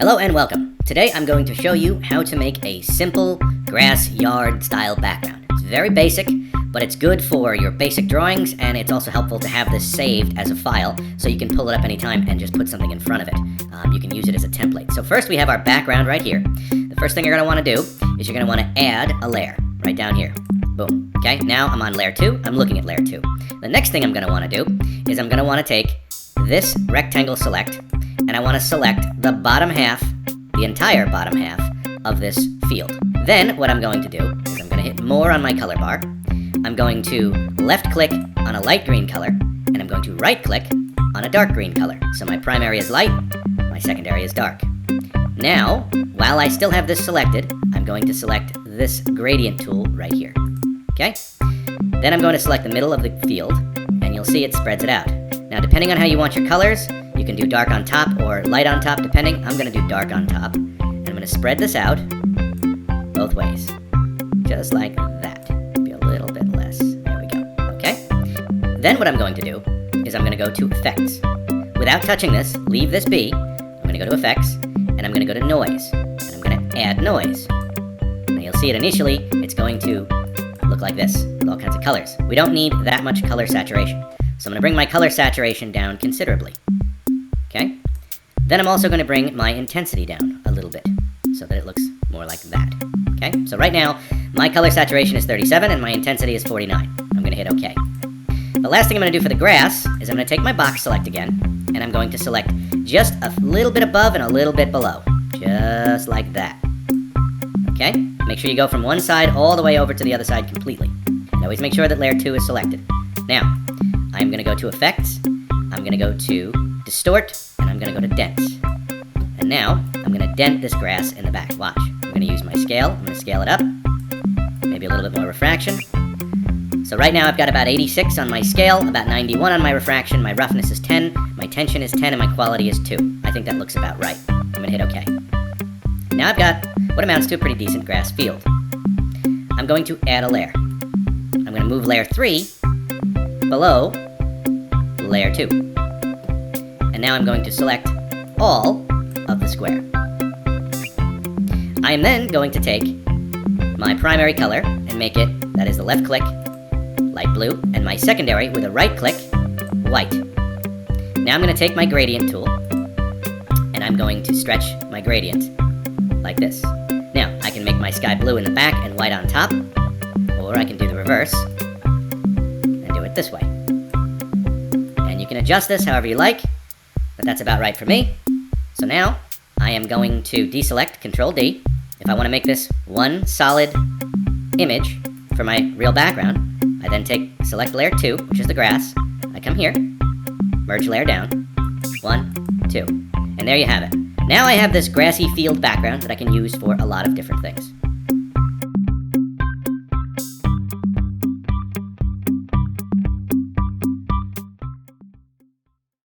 Hello and welcome. Today I'm going to show you how to make a simple grass yard style background. It's very basic, but it's good for your basic drawings, and it's also helpful to have this saved as a file so you can pull it up anytime and just put something in front of it. You can use it as a template. So first we have our background right here. The first thing you're going to want to do is you're going to want to add a layer right down here. Boom. Okay, now I'm on layer 2. I'm looking at layer 2. The next thing I'm going to want to do is I'm going to want to take this rectangle select, and I want to select the bottom half, the entire bottom half of this field. Then what I'm going to do is I'm going to hit more on my color bar. I'm going to left click on a light green color, and I'm going to right click on a dark green color. So my primary is light, my secondary is dark. Now, while I still have this selected, I'm going to select this gradient tool right here. Okay? Then I'm going to select the middle of the field, and you'll see it spreads it out. Now, depending on how you want your colors, you can do dark on top or light on top, depending. I'm going to do dark on top. And I'm going to spread this out both ways. Just like that. Be a little bit less. There we go. Okay? Then what I'm going to do is I'm going to go to Effects. Without touching this, leave this be. I'm going to go to Effects, and I'm going to go to Noise. And I'm going to add noise. Now you'll see it initially, it's going to look like this, with all kinds of colors. We don't need that much color saturation. So I'm going to bring my color saturation down considerably. Okay? Then I'm also going to bring my intensity down a little bit so that it looks more like that. Okay? So right now, my color saturation is 37 and my intensity is 49. I'm going to hit OK. The last thing I'm going to do for the grass is I'm going to take my box select again, and I'm going to select just a little bit above and a little bit below. Just like that. Okay? Make sure you go from one side all the way over to the other side completely. And always make sure that layer 2 is selected. Now, I'm going to go to Effects, I'm going to go to Distort, and I'm going to go to Dent. And now, I'm going to dent this grass in the back. Watch. I'm going to use my scale. I'm going to scale it up. Maybe a little bit more refraction. So right now I've got about 86 on my scale, about 91 on my refraction, my roughness is 10, my tension is 10, and my quality is 2. I think that looks about right. I'm going to hit OK. Now I've got what amounts to a pretty decent grass field. I'm going to add a layer. I'm going to move layer 3 below layer 2. And now I'm going to select all of the square. I am then going to take my primary color and make it, that is the left click, light blue, and my secondary with a right click, white. Now I'm going to take my gradient tool, and I'm going to stretch my gradient like this. Now, I can make my sky blue in the back and white on top, or I can do the reverse and do it this way. And you can adjust this however you like, but that's about right for me. So now, I am going to deselect, Control D. If I want to make this one solid image for my real background, I then select layer 2, which is the grass. I come here, merge layer down, 1, 2, and there you have it. Now I have this grassy field background that I can use for a lot of different things.